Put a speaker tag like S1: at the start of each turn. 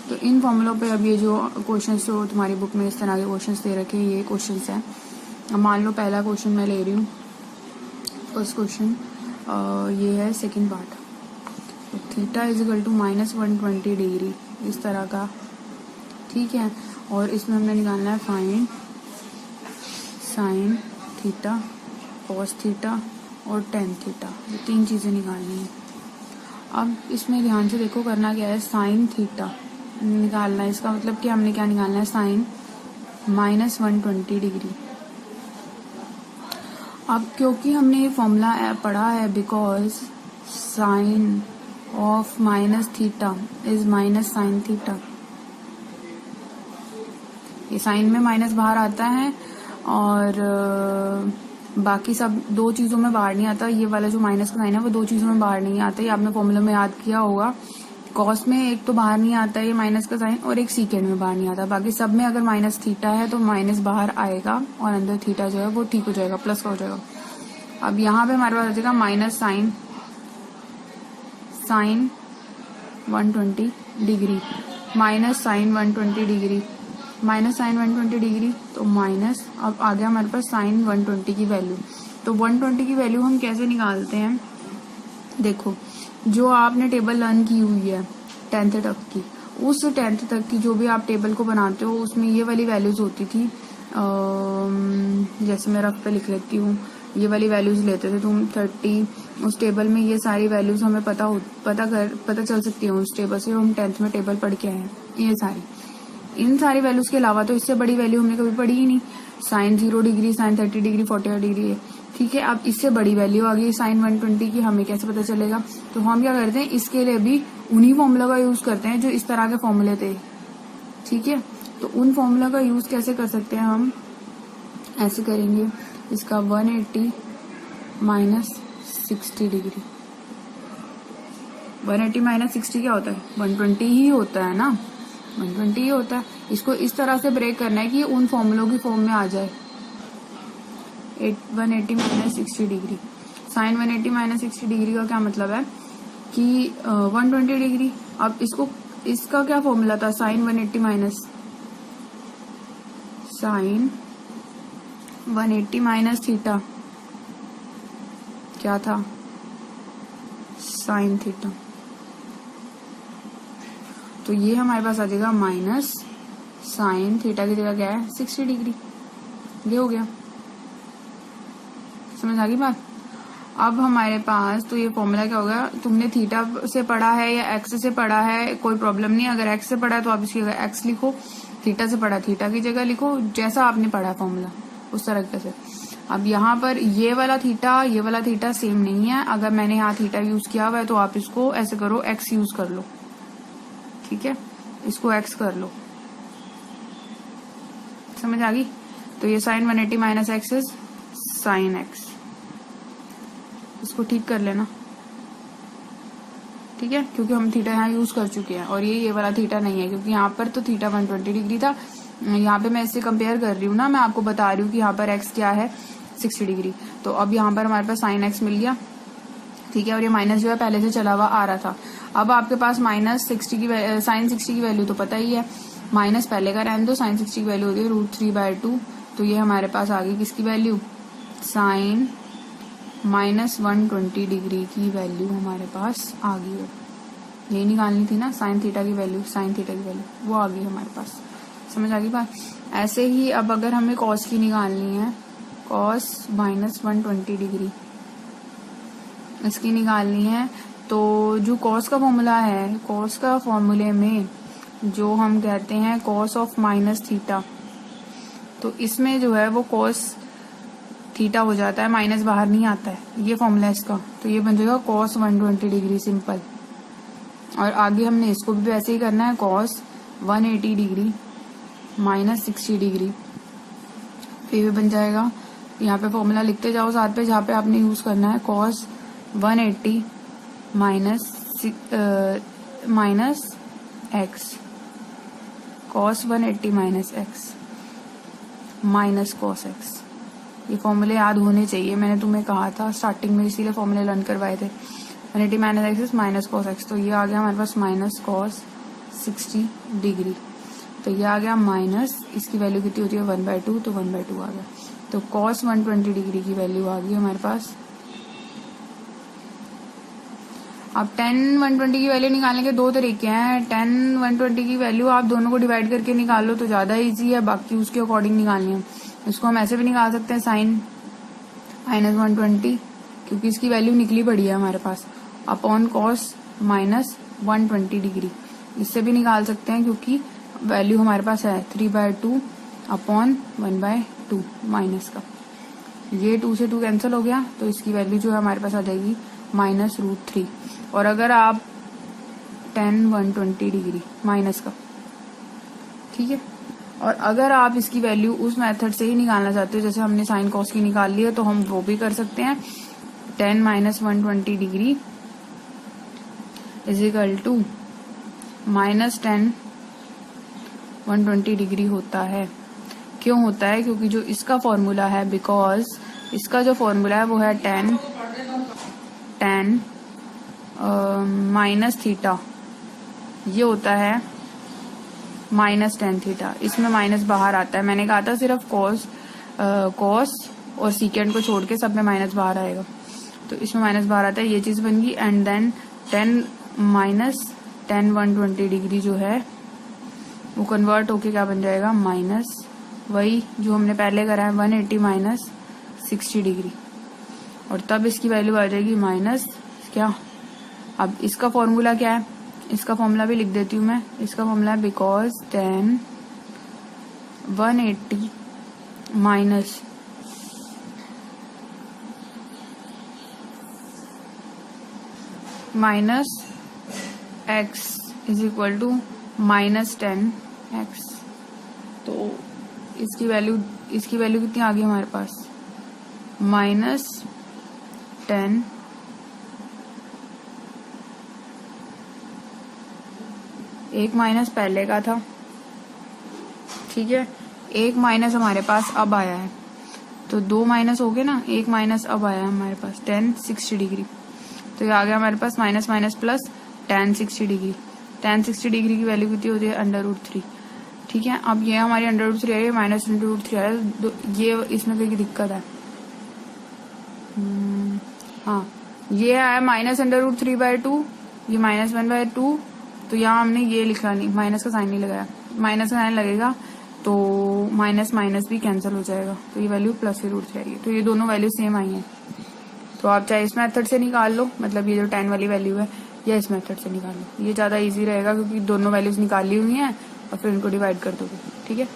S1: तो इन फॉर्मूलों पे अब ये जो क्वेश्चन तो तुम्हारी बुक में इस तरह के क्वेश्चन दे रखे हैं, ये क्वेश्चन हैं। अब मान लो पहला क्वेश्चन मैं ले रही हूँ, फर्स्ट क्वेश्चन ये है सेकंड पार्ट। तो theta is equal to -120 degree, इस तरह का, ठीक है। और इसमें हमने निकालना है find sine theta, cos theta और टेन थीटा, ये 3 चीज़ें निकालनी है। अब इसमें ध्यान से देखो, करना क्या है, साइन थीटा निकालना है। इसका मतलब कि हमने क्या निकालना है, साइन -120 डिग्री। अब क्योंकि हमने ये फॉर्मूला पढ़ा है, because sign of minus theta is minus sine theta, ये साइन में माइनस बाहर आता है और बाकी सब 2 चीज़ों में बाहर नहीं आता। ये वाला जो माइनस का साइन है वो 2 चीज़ों में बाहर नहीं आता, ये आपने फॉर्मूला में याद किया होगा। कॉस में एक तो बाहर नहीं आता ये माइनस का साइन, और एक सीकेंड में बाहर नहीं आता। बाकी सब में अगर माइनस थीटा है तो माइनस बाहर आएगा और अंदर थीटा जो है वो ठीक हो जाएगा, प्लस का हो जाएगा। अब यहाँ पे हमारे पास आ जाएगा minus sine 120 degree, minus sine 120 degree, minus sine 120 degree, तो माइनस, अब आ गया हमारे पास साइन 120 की वैल्यू। तो 120 की वैल्यू हम कैसे निकालते हैं, देखो जो आपने टेबल लर्न की हुई है 10th तक की, उस 10th तक की जो भी आप टेबल को बनाते हो उसमें ये वाली वैल्यूज होती थी। जैसे मैं रफ पे लिख लेती हूँ, ये वाली वैल्यूज लेते थे तुम 30, उस टेबल में ये सारी वैल्यूज हमें पता चल सकती है उस टेबल से, हम 10th में टेबल पढ़ के आए हैं। ये सारी, इन सारी वैल्यूज के अलावा तो इससे बड़ी वैल्यू हमने कभी पढ़ी ही नहीं। Sine 0 degree, sine 30 degree, 40 degree है, ठीक है। अब इससे बड़ी वैल्यू आ गई साइन 120 की, हमें कैसे पता चलेगा, तो हम क्या करते हैं, इसके लिए भी उन्हीं फॉर्मूला का यूज करते हैं जो इस तरह के फॉर्मूले थे, ठीक है। तो उन फॉर्मूला का यूज कैसे कर सकते हैं हम, ऐसे करेंगे, इसका 180 माइनस 60 डिग्री, 180 माइनस 60 क्या होता है, 120 ही होता है ना, 120 ही होता है। इसको इस तरह से ब्रेक करना है कि उन फॉर्मूलों की फॉर्म में आ जाए। 180 minus 60 degree, sine 180 minus 60 degree का क्या मतलब है कि 120 डिग्री। अब इसको, इसका क्या फॉर्मूला था, sine 180 minus, sine 180 minus theta क्या था, साइन थीटा। तो ये हमारे पास आ जाएगा माइनस साइन थीटा की जगह क्या है, 60 डिग्री, ये हो गया। समझ आ गई बात। अब हमारे पास तो ये फॉर्मूला क्या होगा, तुमने थीटा से पढ़ा है या एक्स से पढ़ा है कोई प्रॉब्लम नहीं, अगर एक्स से पढ़ा है तो आप इसकी जगह एक्स लिखो, थीटा से पढ़ा थीटा की जगह लिखो, जैसा आपने पढ़ा फॉर्मूला उस तरह से। अब यहाँ पर ये वाला थीटा सेम नहीं है, अगर मैंने यहाँ थीटा यूज किया हुआ है तो आप इसको ऐसे करो, एक्स यूज कर लो, ठीक है, इसको एक्स कर लो, समझ आ गई। तो ये sine 180 minus x is sine x, इसको ठीक कर लेना, ठीक है, क्योंकि हम थीटा यहाँ यूज कर चुके हैं और ये वाला थीटा नहीं है, क्योंकि यहाँ पर तो थीटा 120 डिग्री था, यहाँ पे मैं इससे कंपेयर कर रही हूँ ना, मैं आपको बता रही हूँ कि यहाँ पर एक्स क्या है, 60 डिग्री। तो अब यहाँ पर हमारे पास साइन एक्स मिल गया, ठीक है, और ये माइनस जो है पहले से चला हुआ आ रहा था। अब आपके पास माइनस 60 की साइन 60 की वैल्यू तो पता ही है, माइनस पहले का रहने दो, साइन 60 की वैल्यू होती है √3/2। तो ये हमारे पास आ गई किसकी वैल्यू, साइन -120 डिग्री की वैल्यू हमारे पास आ गई है। यही निकालनी थी ना, साइन थीटा की वैल्यू, साइन थीटा की वैल्यू वो आ गई हमारे पास, समझ आ गई बात। ऐसे ही अब अगर हमें कॉस की निकालनी है, कॉस -120 डिग्री इसकी निकालनी है, तो जो कॉस का फॉर्मूला है, कॉस का फॉर्मूले में जो हम कहते हैं कॉस ऑफ माइनस थीटा, तो इसमें जो है वो कॉस थीटा हो जाता है, माइनस बाहर नहीं आता है, ये फॉर्मूला है इसका। तो ये बन जाएगा कॉस 120 डिग्री सिंपल। और आगे हमने इसको भी वैसे ही करना है, कॉस 180 डिग्री माइनस 60 डिग्री, फिर भी बन जाएगा। यहाँ पे फॉर्मूला लिखते जाओ साथ पे, जहाँ पे आपने यूज करना है cos 180 minus x, cos 180 minus x minus cos x. ये फॉर्मूले याद होने चाहिए, मैंने तुम्हें कहा था स्टार्टिंग में, इसीलिए फॉर्मूले लर्न करवाए थे। 180 minus x minus cos x, तो ये आ गया हमारे पास माइनस कॉस 60 डिग्री। तो ये आ गया माइनस, इसकी वैल्यू कितनी होती है 1/2, तो 1/2 आ गया। तो cos 120 डिग्री की वैल्यू आ गई हमारे पास। अब tan 120 की वैल्यू निकालने के दो तरीके हैं। tan 120 की वैल्यू आप दोनों को डिवाइड करके निकाल लो तो ज्यादा इजी है, बाकी उसके अकॉर्डिंग निकालनी है। इसको हम ऐसे भी निकाल सकते हैं sin -120, क्योंकि इसकी वैल्यू निकली पड़ी है हमारे पास, अपॉन cos -120 डिग्री। इससे भी निकाल सकते हैं क्योंकि वैल्यू हमारे पास है 3/2 अपॉन 1/2 माइनस का। ये 2 से 2 कैंसिल हो गया, तो इसकी वैल्यू जो है हमारे पास आ जाएगी -√3। और अगर आप tan 120 डिग्री माइनस का, ठीक है, और अगर आप इसकी वैल्यू उस मेथड से ही निकालना चाहते हो जैसे हमने साइन कॉस की निकाल ली है, तो हम वो भी कर सकते हैं। tan -120 degree is equal to -tan 120 degree होता है। क्यों होता है? क्योंकि जो इसका फॉर्मूला है, बिकॉज इसका जो फॉर्मूला है वो है tan माइनस थीटा, ये होता है -tan थीटा। इसमें माइनस बाहर आता है, मैंने कहा था सिर्फ कॉस और सीकेंड को छोड़ के सब में माइनस बाहर आएगा, तो इसमें माइनस बाहर आता है, ये चीज बन गई। एंड देन tan 120 डिग्री जो है वो कन्वर्ट होके क्या बन जाएगा, माइनस वही जो हमने पहले करा है 180 -60 डिग्री, और तब इसकी वैल्यू आ जाएगी माइनस क्या। अब इसका फॉर्मूला क्या है, इसका फॉर्मूला भी लिख देती हूँ मैं। इसका फॉर्मूला है because tan 180 minus x is equal to -10x। तो इसकी वैल्यू कितनी आ गई हमारे पास, -10 एक माइनस पहले का था, ठीक है, एक माइनस हमारे पास अब आया है, तो 2 माइनस हो गए ना, एक माइनस अब आया है हमारे पास tan 60 डिग्री। तो ये आ गया हमारे पास minus minus plus tan 60 degree. tan 60 degree की वैल्यू कितनी होती है √3, ठीक है। अब ये हमारी √3 आई है, -√3 आया, ये इसमें कोई दिक्कत है? हाँ, ये आया -√3/2, ये -1/2, तो यहाँ हमने ये लिखा नहीं, माइनस का साइन नहीं लगाया, माइनस का साइन लगेगा तो माइनस माइनस भी कैंसिल हो जाएगा, तो ये वैल्यू प्लस ही रूट जाएगी। तो ये दोनों वैल्यू सेम आई हैं, तो आप चाहे इस मेथड से निकाल लो, मतलब ये जो tan वाली वैल्यू है, या इस मेथड से निकाल लो, ये ज्यादा इजी रहेगा क्योंकि दोनों वैल्यूज निकाली हुई हैं और फिर इनको डिवाइड कर दोगे, ठीक है।